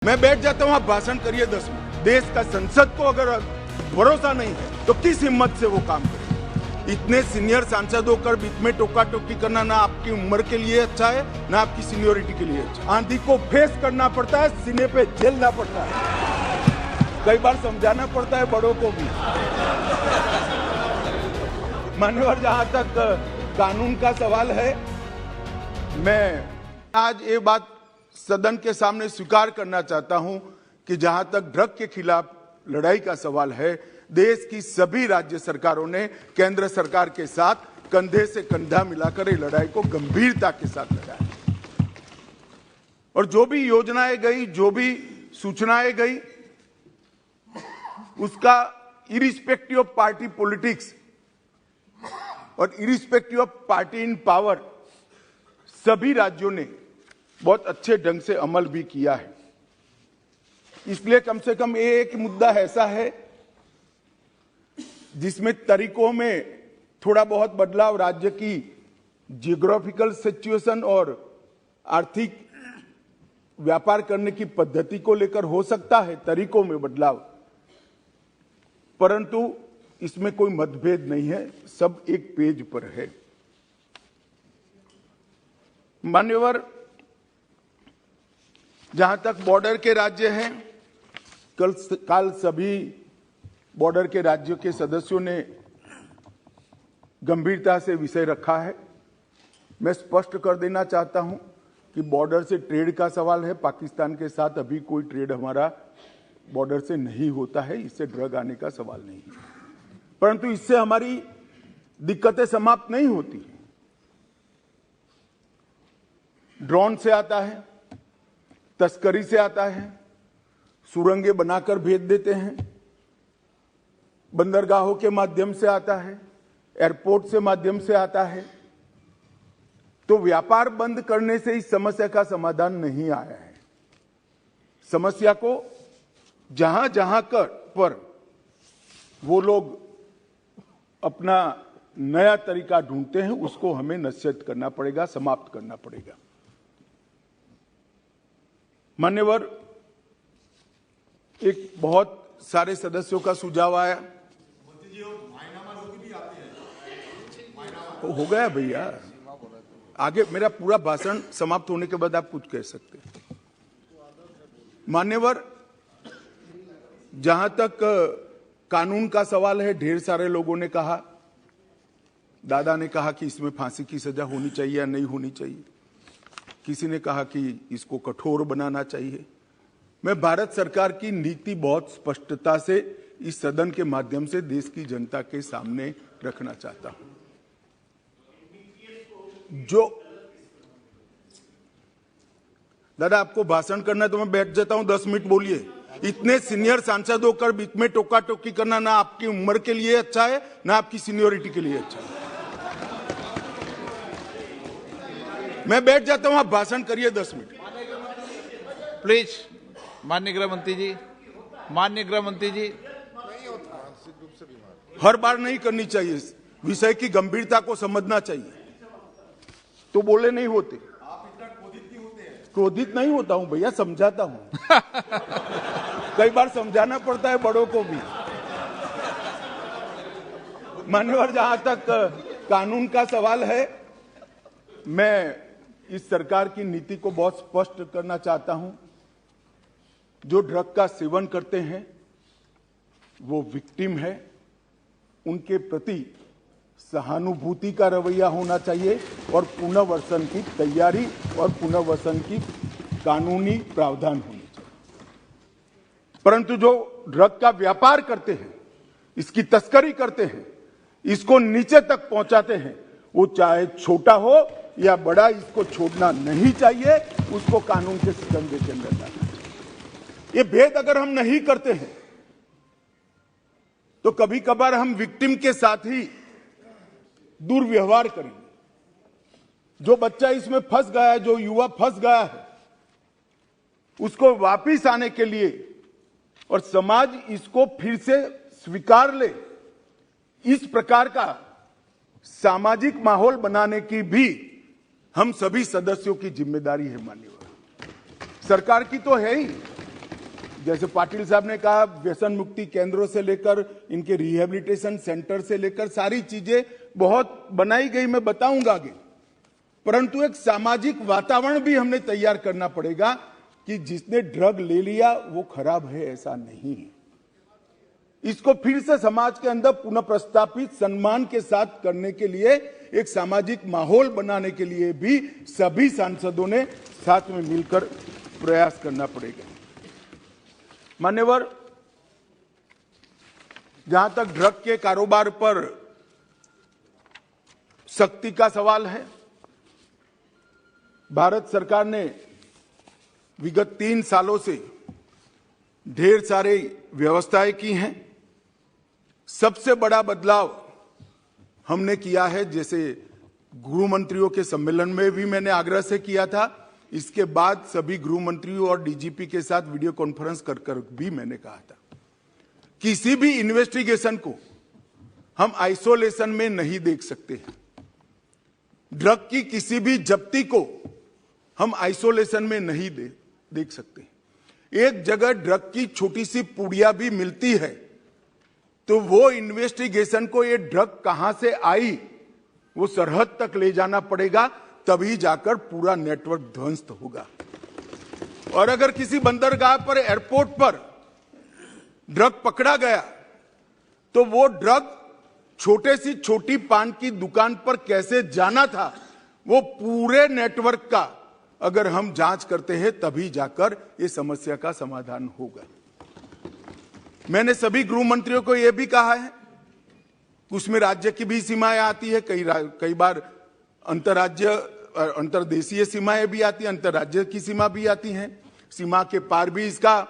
मैं बैठ जाता हूं, आप भाषण करिए 10 मिनट। देश का संसद को अगर भरोसा नहीं है तो किस हिम्मत से वो काम करे? इतने सीनियर सांसदों कर बीच में टोका टोकी करना ना आपकी उम्र के लिए अच्छा है ना आपकी सीनियोरिटी के लिए अच्छा। आंधी को फेस करना पड़ता है, सीने पे झेलना पड़ता है, कई बार समझाना पड़ता है बड़ों को भी। मान्यवर, जहां तक कानून का सवाल है, मैं आज ये बात सदन के सामने स्वीकार करना चाहता हूं कि जहां तक ड्रग के खिलाफ लड़ाई का सवाल है, देश की सभी राज्य सरकारों ने केंद्र सरकार के साथ कंधे से कंधा मिलाकर ये लड़ाई को गंभीरता के साथ लड़ा है। और जो भी योजनाएं गई, जो भी सूचनाएं गई, उसका इरिस्पेक्टिव ऑफ पार्टी पॉलिटिक्स और irrespective of party in power सभी राज्यों ने बहुत अच्छे ढंग से अमल भी किया है। इसलिए कम से कम एक मुद्दा ऐसा है जिसमें तरीकों में थोड़ा बहुत बदलाव राज्य की जियोग्राफिकल सिचुएशन और आर्थिक व्यापार करने की पद्धति को लेकर हो सकता है, तरीकों में बदलाव, परंतु इसमें कोई मतभेद नहीं है, सब एक पेज पर है। मान्यवर, जहां तक बॉर्डर के राज्य हैं, कल सभी बॉर्डर के राज्यों के सदस्यों ने गंभीरता से विषय रखा है। मैं स्पष्ट कर देना चाहता हूं कि बॉर्डर से ट्रेड का सवाल है, पाकिस्तान के साथ अभी कोई ट्रेड हमारा बॉर्डर से नहीं होता है, इससे ड्रग आने का सवाल नहीं है, परंतु इससे हमारी दिक्कतें समाप्त नहीं होती। ड्रोन से आता है, तस्करी से आता है, सुरंगें बनाकर भेज देते हैं, बंदरगाहों के माध्यम से आता है, एयरपोर्ट से माध्यम से आता है। तो व्यापार बंद करने से इस समस्या का समाधान नहीं आया है। समस्या को जहां जहां पर वो लोग अपना नया तरीका ढूंढते हैं, उसको हमें नसीहत करना पड़ेगा, समाप्त करना पड़ेगा। मान्यवर, एक बहुत सारे सदस्यों का सुझाव आया, हो गया भैया, आगे मेरा पूरा भाषण समाप्त होने के बाद आप कुछ कह सकते हैं। मान्यवर, जहां तक कानून का सवाल है, ढेर सारे लोगों ने कहा, दादा ने कहा कि इसमें फांसी की सजा होनी चाहिए या नहीं होनी चाहिए, किसी ने कहा कि इसको कठोर बनाना चाहिए। मैं भारत सरकार की नीति बहुत स्पष्टता से इस सदन के माध्यम से देश की जनता के सामने रखना चाहता हूं। जो दादा आपको भाषण करना है तो मैं बैठ जाता हूं, 10 मिनट बोलिए। इतने सीनियर सांसद होकर बीच में टोका टोकी करना ना आपकी उम्र के लिए अच्छा है ना आपकी सीनियोरिटी के लिए अच्छा है। मैं बैठ जाता हूं, आप भाषण करिए 10 मिनट प्लीज। माननीय गृह मंत्री जी, माननीय गृह मंत्री जी, हर बार नहीं करनी चाहिए, विषय की गंभीरता को समझना चाहिए, तो बोले नहीं होते। आप इतना क्रोधित नहीं होते हैं? क्रोधित नहीं होता हूं भैया, समझाता हूं। कई बार समझाना पड़ता है बड़ों को भी। मान्यवर, जहां तक कानून का सवाल है, मैं इस सरकार की नीति को बहुत स्पष्ट करना चाहता हूं। जो ड्रग का सेवन करते हैं वो विक्टिम है, उनके प्रति सहानुभूति का रवैया होना चाहिए और पुनर्वसन की तैयारी और पुनर्वसन की कानूनी प्रावधान होनी चाहिए। परंतु जो ड्रग का व्यापार करते हैं, इसकी तस्करी करते हैं, इसको नीचे तक पहुंचाते हैं, वो चाहे छोटा हो या बड़ा, इसको छोड़ना नहीं चाहिए, उसको कानून के सिकंजे के अंदर लाना चाहिए। ये भेद अगर हम नहीं करते हैं तो कभी कभार हम विक्टिम के साथ ही दुर्व्यवहार करेंगे। जो बच्चा इसमें फंस गया है, जो युवा फंस गया है, उसको वापिस आने के लिए और समाज इसको फिर से स्वीकार ले, इस प्रकार का सामाजिक माहौल बनाने की भी हम सभी सदस्यों की जिम्मेदारी है। मान्यवर, सरकार की तो है ही, जैसे पाटिल साहब ने कहा, व्यसन मुक्ति केंद्रों से लेकर इनके रिहेबिलिटेशन सेंटर से लेकर सारी चीजें बहुत बनाई गई, मैं बताऊंगा आगे। परंतु एक सामाजिक वातावरण भी हमने तैयार करना पड़ेगा कि जिसने ड्रग ले लिया वो खराब है, ऐसा नहीं है। इसको फिर से समाज के अंदर पुनः प्रस्तापित सम्मान के साथ करने के लिए, एक सामाजिक माहौल बनाने के लिए भी सभी सांसदों ने साथ में मिलकर प्रयास करना पड़ेगा। मान्यवर, जहां तक ड्रग के कारोबार पर सख्ती का सवाल है, भारत सरकार ने विगत 3 सालों से ढेर सारे व्यवस्थाएं की हैं। सबसे बड़ा बदलाव हमने किया है, जैसे गृह मंत्रियों के सम्मेलन में भी मैंने आग्रह से किया था, इसके बाद सभी गृह मंत्रियों और डीजीपी के साथ वीडियो कॉन्फ्रेंस कर भी मैंने कहा था, किसी भी इन्वेस्टिगेशन को हम आइसोलेशन में नहीं देख सकते हैं। ड्रग की किसी भी जब्ती को हम आइसोलेशन में नहीं देख सकते। एक जगह ड्रग की छोटी सी पुड़िया भी मिलती है तो वो इन्वेस्टिगेशन को, ये ड्रग कहां से आई, वो सरहद तक ले जाना पड़ेगा, तभी जाकर पूरा नेटवर्क ध्वस्त होगा। और अगर किसी बंदरगाह पर, एयरपोर्ट पर ड्रग पकड़ा गया तो वो ड्रग छोटे सी छोटी पान की दुकान पर कैसे जाना था, वो पूरे नेटवर्क का अगर हम जांच करते हैं तभी जाकर ये समस्या का समाधान होगा। मैंने सभी गृह मंत्रियों को यह भी कहा है, उसमें राज्य की भी सीमाएं आती है, कई बार अंतरराज्य अंतरदेशीय सीमाएं भी आती हैं, अंतरराज्य की सीमा भी आती हैं, सीमा के पार भी इसका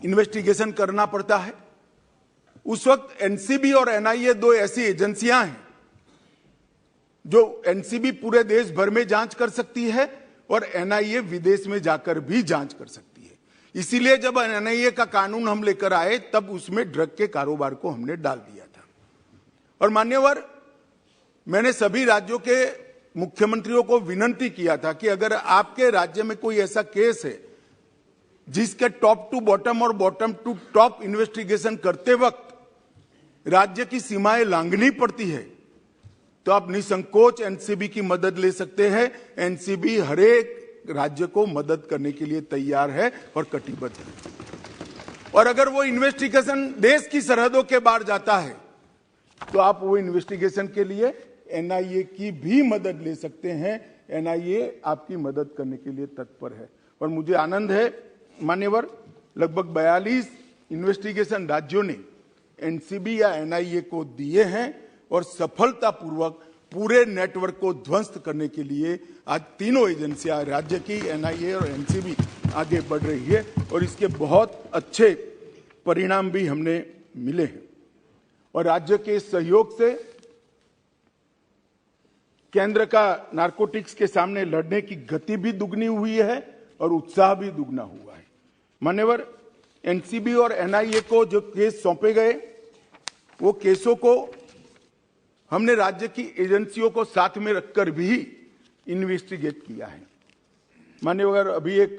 इन्वेस्टिगेशन करना पड़ता है। उस वक्त एनसीबी और एनआईए 2 ऐसी एजेंसियां हैं जो एनसीबी पूरे देश भर में जांच कर सकती है और एनआईए विदेश में जाकर भी जांच कर सकती है। इसीलिए जब एनआईए का कानून हम लेकर आए तब उसमें ड्रग के कारोबार को हमने डाल दिया था। और मान्यवर, मैंने सभी राज्यों के मुख्यमंत्रियों को विनती किया था कि अगर आपके राज्य में कोई ऐसा केस है जिसके टॉप टू बॉटम और बॉटम टू टॉप इन्वेस्टिगेशन करते वक्त राज्य की सीमाएं लांघनी पड़ती है, तो आप निसंकोच एनसीबी की मदद ले सकते हैं। एनसीबी हर एक राज्य को मदद करने के लिए तैयार है और कटिबद्ध है। और अगर वो इन्वेस्टिगेशन देश की सरहदों के बाहर जाता है तो आप वो इन्वेस्टिगेशन के लिए एनआईए की भी मदद ले सकते हैं। एनआईए आपकी मदद करने के लिए तत्पर है। और मुझे आनंद है मान्यवर, लगभग 42 इन्वेस्टिगेशन राज्यों ने एनसीबी या एनआईए को दिए हैं और सफलतापूर्वक पूरे नेटवर्क को ध्वस्त करने के लिए आज तीनों एजेंसियां, राज्य की, एनआईए और एनसीबी आगे बढ़ रही है और इसके बहुत अच्छे परिणाम भी हमने मिले हैं। और राज्य के सहयोग से केंद्र का नारकोटिक्स के सामने लड़ने की गति भी दुगनी हुई है और उत्साह भी दुगना हुआ है। मान्यवर, एनसीबी और एनआईए को जो केस सौंपे गए, वो केसों को हमने राज्य की एजेंसियों को साथ में रखकर भी इन्वेस्टिगेट किया है। मान्यवर, अभी एक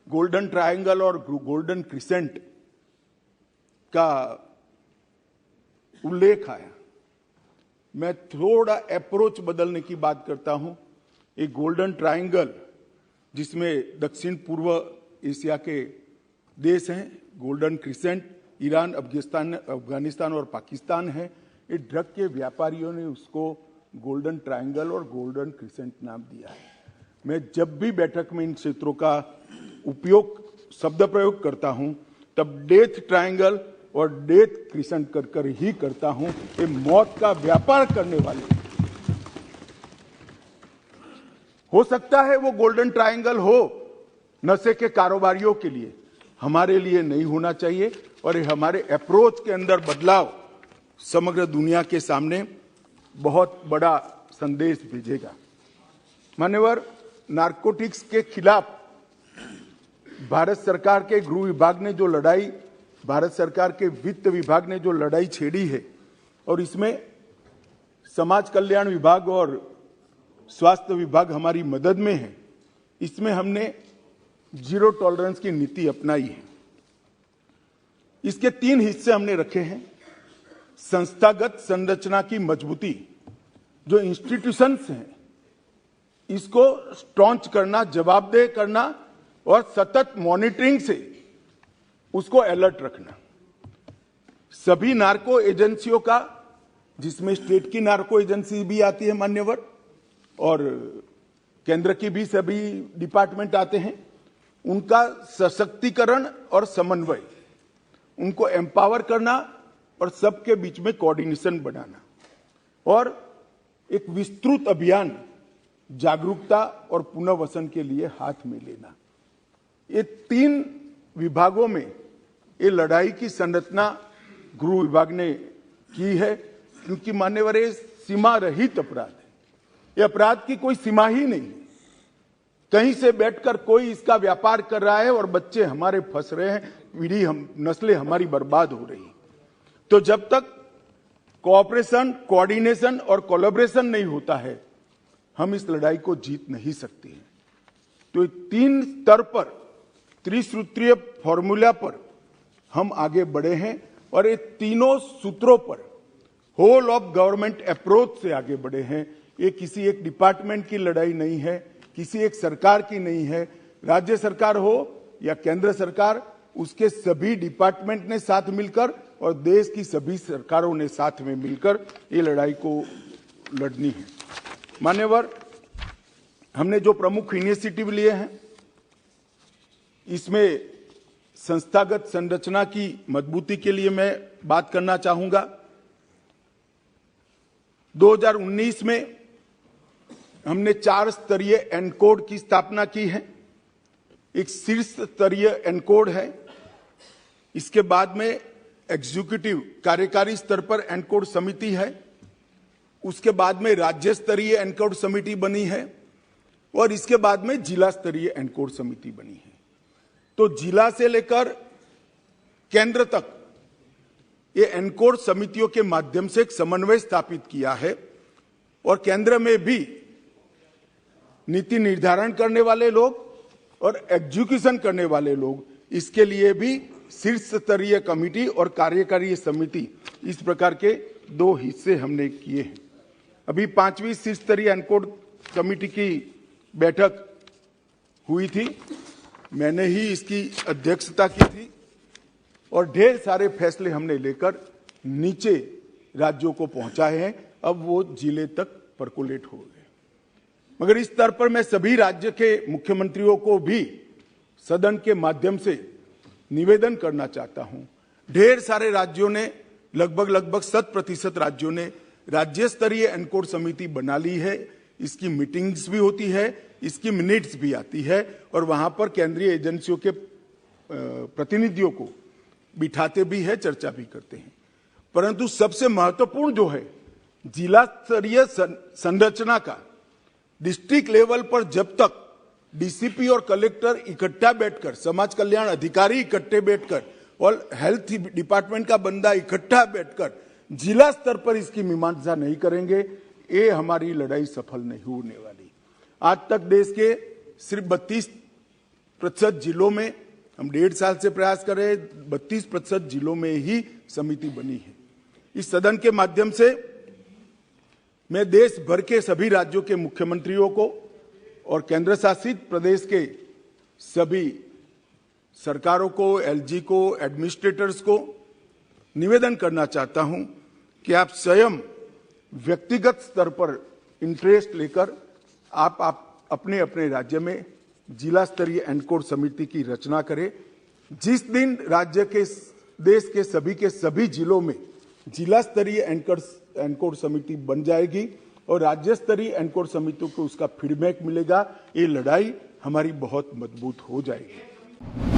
गोल्डन ट्रायंगल और गोल्डन क्रिसेंट का उल्लेख आया। मैं थोड़ा अप्रोच बदलने की बात करता हूं। एक गोल्डन ट्रायंगल जिसमें दक्षिण पूर्व एशिया के देश हैं, गोल्डन क्रिसेंट ईरान, अफगानिस्तान और पाकिस्तान है। ये ड्रग के व्यापारियों ने उसको गोल्डन ट्रायंगल और गोल्डन क्रिसेंट नाम दिया है। मैं जब भी बैठक में इन क्षेत्रों का शब्द प्रयोग करता हूं तब डेथ ट्रायंगल और डेथ क्रिसेंट कर ही करता हूं। ये मौत का व्यापार करने वाले, हो सकता है वो गोल्डन ट्रायंगल हो नशे के कारोबारियों के लिए, हमारे लिए नहीं होना चाहिए। और ये हमारे अप्रोच के अंदर बदलाव समग्र दुनिया के सामने बहुत बड़ा संदेश भेजेगा। मान्यवर, नारकोटिक्स के खिलाफ भारत सरकार के गृह विभाग ने जो लड़ाई, भारत सरकार के वित्त विभाग ने जो लड़ाई छेड़ी है, और इसमें समाज कल्याण विभाग और स्वास्थ्य विभाग हमारी मदद में है। इसमें हमने जीरो टॉलरेंस की नीति अपनाई है। इसके 3 हिस्से हमने रखे हैं। संस्थागत संरचना की मजबूती, जो इंस्टीट्यूशंस हैं इसको स्ट्रॉन्च करना, जवाबदेह करना और सतत मॉनिटरिंग से उसको अलर्ट रखना। सभी नार्को एजेंसियों का, जिसमें स्टेट की नार्को एजेंसी भी आती है मान्यवर, और केंद्र की भी सभी डिपार्टमेंट आते हैं, उनका सशक्तिकरण और समन्वय, उनको एम्पावर करना और सबके बीच में कोऑर्डिनेशन बनाना, और एक विस्तृत अभियान जागरूकता और पुनर्वसन के लिए हाथ में लेना। ये 3 विभागों में ये लड़ाई की संरचना गृह विभाग ने की है, क्योंकि मान्यवर ये सीमा रहित अपराध है। ये अपराध की कोई सीमा ही नहीं है। कहीं से बैठकर कोई इसका व्यापार कर रहा है और बच्चे हमारे फंस रहे हैं, पीढ़ी नस्लें हमारी बर्बाद हो रही है। तो जब तक कोऑपरेशन, कोऑर्डिनेशन और कोलैबोरेशन नहीं होता है, हम इस लड़ाई को जीत नहीं सकते हैं। तो 3 स्तर पर, त्रिसूत्रीय फॉर्मूला पर हम आगे बढ़े हैं और ये तीनों सूत्रों पर होल ऑफ गवर्नमेंट अप्रोच से आगे बढ़े हैं। ये किसी एक डिपार्टमेंट की लड़ाई नहीं है, किसी एक सरकार की नहीं है। राज्य सरकार हो या केंद्र सरकार, उसके सभी डिपार्टमेंट ने साथ मिलकर और देश की सभी सरकारों ने साथ में मिलकर ये लड़ाई को लड़नी है। मान्यवर, हमने जो प्रमुख इनिशिएटिव लिए हैं, इसमें संस्थागत संरचना की मजबूती के लिए मैं बात करना चाहूंगा। 2019 में हमने 4 स्तरीय एनकोड की स्थापना की है। एक शीर्ष स्तरीय एनकोड है, इसके बाद में एग्जीक्यूटिव कार्यकारी स्तर पर एनकोड समिति है, उसके बाद में राज्य स्तरीय एनकोड समिति बनी है और इसके बाद में जिला स्तरीय एनकोड समिति बनी है। तो जिला से लेकर केंद्र तक ये एनकोड समितियों के माध्यम से एक समन्वय स्थापित किया है और केंद्र में भी नीति निर्धारण करने वाले लोग और एग्जीक्यूशन करने वाले लोग, इसके लिए भी शीर्ष स्तरीय कमेटी और कार्यकारी समिति, इस प्रकार के 2 हिस्से हमने किए हैं। अभी 5वीं शीर्ष स्तरीय एनकोड कमेटी की बैठक हुई थी, मैंने ही इसकी अध्यक्षता की थी और ढेर सारे फैसले हमने लेकर नीचे राज्यों को पहुंचाए हैं। अब वो जिले तक परकोलेट हो गए। मगर इस स्तर पर मैं सभी राज्य के मुख्यमंत्रियों को भी सदन के माध्यम से निवेदन करना चाहता हूं। ढेर सारे राज्यों ने, लगभग 100% राज्यों ने राज्य स्तरीय एनकोड समिति बना ली है। इसकी मीटिंग्स भी होती है, इसकी मिनट्स भी आती है और वहां पर केंद्रीय एजेंसियों के प्रतिनिधियों को बिठाते भी है, चर्चा भी करते हैं। परंतु सबसे महत्वपूर्ण जो है, जिला स्तरीय संरचना का, डिस्ट्रिक्ट लेवल पर जब तक डीसीपी और कलेक्टर इकट्ठा बैठकर, समाज कल्याण अधिकारी इकट्ठे बैठकर और हेल्थ डिपार्टमेंट का बंदा इकट्ठा बैठकर जिला स्तर पर इसकी मीमांसा नहीं करेंगे, ये हमारी लड़ाई सफल नहीं होने वाली। आज तक देश के सिर्फ 32% जिलों में, हम 1.5 साल से प्रयास कर रहे हैं, 32% जिलों में ही समिति बनी है। इस सदन के माध्यम से मैं देश भर के सभी राज्यों के मुख्यमंत्रियों को और केंद्र शासित प्रदेश के सभी सरकारों को, एलजी को, एडमिनिस्ट्रेटर्स को निवेदन करना चाहता हूं कि आप स्वयं व्यक्तिगत स्तर पर इंटरेस्ट लेकर आप अपने अपने राज्य में जिला स्तरीय एनकोड समिति की रचना करें। जिस दिन राज्य के, देश के सभी जिलों में जिला स्तरीय एनकोड समिति बन जाएगी और राज्य स्तरीय एनकोड समितियों को उसका फीडबैक मिलेगा, ये लड़ाई हमारी बहुत मजबूत हो जाएगी।